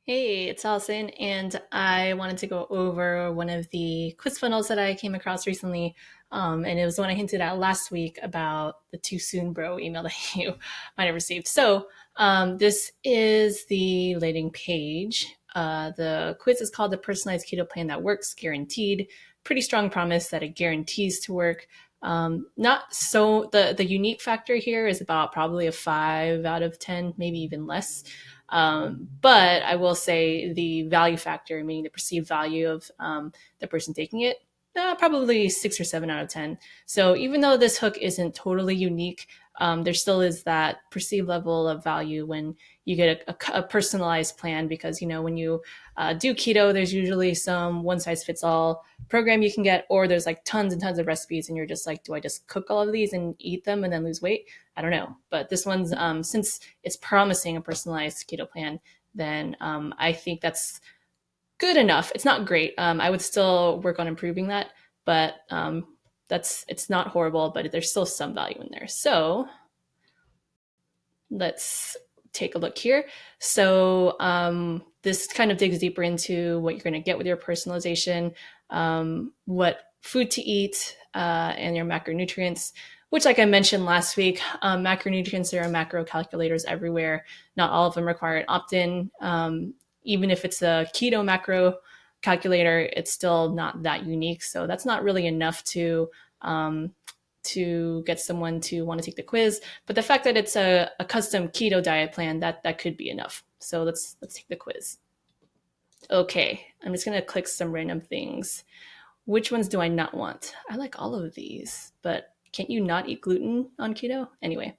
Hey, it's Allison, and I wanted to go over one of the quiz funnels that I came across recently. And it was the one I hinted at last week about the too soon bro email that you might have received. This is the landing page. The quiz is called the Personalized Keto Plan That Works, Guaranteed. Pretty strong promise that it guarantees to work. Not so, the unique factor here is about probably a 5 out of 10, maybe even less. But I will say the value factor, meaning the perceived value of the person taking it, probably 6 or 7 out of 10. So even though this hook isn't totally unique, there still is that perceived level of value when you get a personalized plan because, when you do keto, there's usually some one size fits all program you can get, or there's like tons and tons of recipes and you're just like, do I just cook all of these and eat them and then lose weight? I don't know. But this one's, since it's promising a personalized keto plan, then I think that's good enough. It's not great. I would still work on improving that, but it's not horrible, but there's still some value in there. So let's take a look here. This kind of digs deeper into what you're going to get with your personalization, what food to eat, and your macronutrients, which, like I mentioned last week, macronutrients, there are macro calculators everywhere. Not all of them require an opt-in. Even if it's a keto macro calculator, it's still not that unique. So that's not really enough to get someone to want to take the quiz. But the fact that it's a custom keto diet plan, that could be enough. So let's take the quiz. Okay, I'm just gonna click some random things. Which ones do I not want? I like all of these, but can't you not eat gluten on keto? Anyway,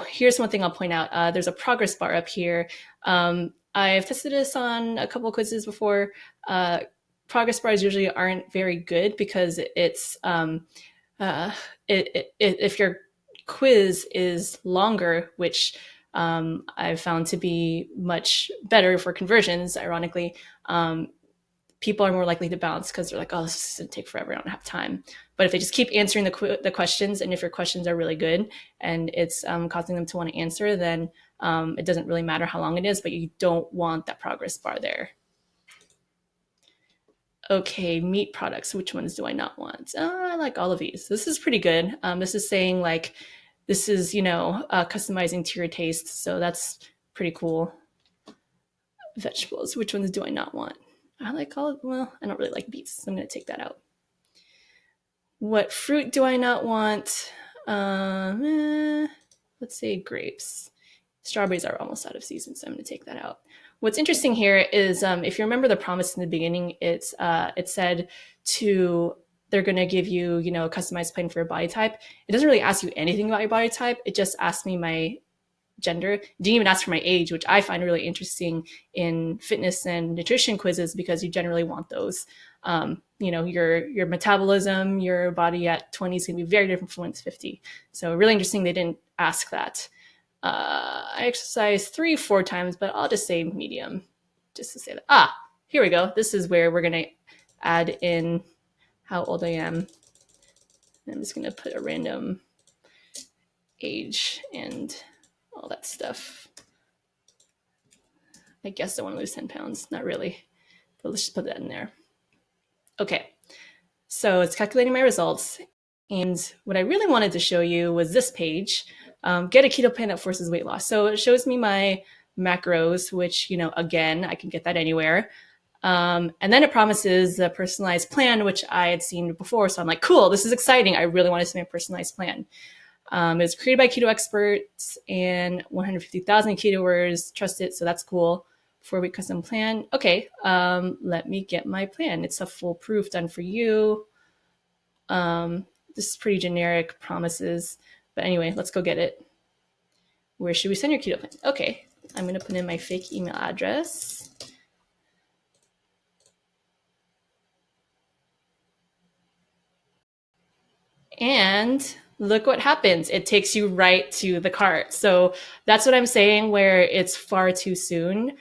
here's one thing I'll point out. There's a progress bar up here. I've tested this on a couple of quizzes before. Progress bars usually aren't very good because it's if your quiz is longer, which I've found to be much better for conversions, ironically, people are more likely to bounce because they're like, oh, this is going to take forever. I don't have time. But if they just keep answering the questions, and if your questions are really good and it's causing them to want to answer, then it doesn't really matter how long it is, but you don't want that progress bar there. Okay, meat products. Which ones do I not want? I like all of these. This is pretty good. This is saying like, this is, customizing to your taste. So that's pretty cool. Vegetables. Which ones do I not want? I like all of, well, I don't really like beets, so I'm going to take that out. What fruit do I not want? Let's say grapes. Strawberries are almost out of season, so I'm going to take that out. What's interesting here is if you remember the promise in the beginning, it said they're going to give you, a customized plan for your body type. It doesn't really ask you anything about your body type. It just asked me my gender. It didn't even ask for my age, which I find really interesting in fitness and nutrition quizzes because you generally want those. Your metabolism, your body at 20 is going to be very different from when it's 50. So really interesting they didn't ask that. I exercise 3-4 times, but I'll just say medium, just to say that. Here we go. This is where we're going to add in how old I am. I'm just going to put a random age and all that stuff. I guess I want to lose 10 pounds. Not really, but let's just put that in there. Okay, so it's calculating my results. And what I really wanted to show you was this page, get a keto plan that forces weight loss. So it shows me my macros, which, again, I can get that anywhere. And then it promises a personalized plan, which I had seen before. So I'm like, cool, this is exciting. I really want to see my personalized plan. It was created by keto experts and 150,000 ketoers trust it. So that's cool. 4-week custom plan. Okay, let me get my plan. It's a foolproof done for you. This is pretty generic promises. But anyway, let's go get it. Where should we send your keto plan? Okay, I'm going to put in my fake email address. And look what happens. It takes you right to the cart. So that's what I'm saying where it's far too soon.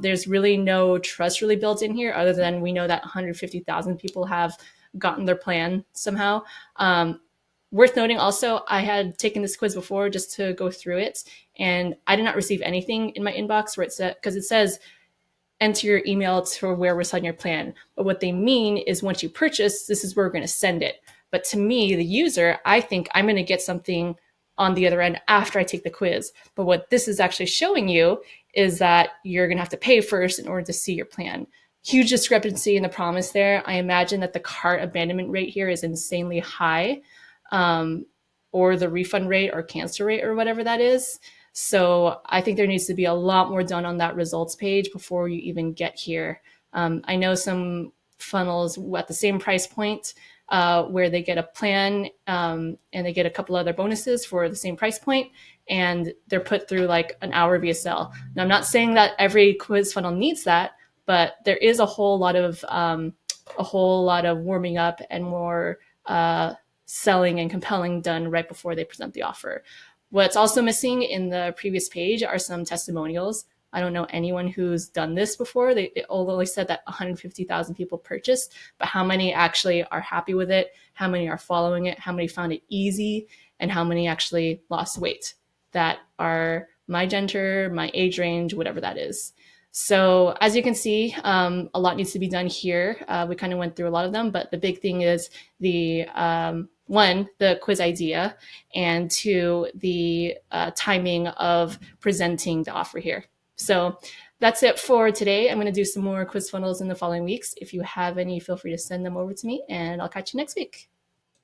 There's really no trust really built in here other than we know that 150,000 people have gotten their plan somehow. Worth noting also, I had taken this quiz before just to go through it, and I did not receive anything in my inbox where it said, because it says enter your email to where we're selling your plan. But what they mean is once you purchase, this is where we're going to send it. But to me, the user, I think I'm going to get something on the other end after I take the quiz. But what this is actually showing you is that you're going to have to pay first in order to see your plan. Huge discrepancy in the promise there. I imagine that the cart abandonment rate here is insanely high, or the refund rate or cancel rate or whatever that is. So I think there needs to be a lot more done on that results page before you even get here. I know some funnels at the same price point where they get a plan and they get a couple other bonuses for the same price point, and they're put through like an hour VSL. Now, I'm not saying that every quiz funnel needs that, but there is a whole lot of warming up and more selling and compelling done right before they present the offer. What's also missing in the previous page are some testimonials. I don't know anyone who's done this before. They only said that 150,000 people purchased, but how many actually are happy with it? How many are following it? How many found it easy? And how many actually lost weight that are my gender, my age range, whatever that is. So as you can see, a lot needs to be done here. We kind of went through a lot of them, but the big thing is the one, the quiz idea, and two, the timing of presenting the offer here. So that's it for today. I'm going to do some more quiz funnels in the following weeks. If you have any, feel free to send them over to me, and I'll catch you next week.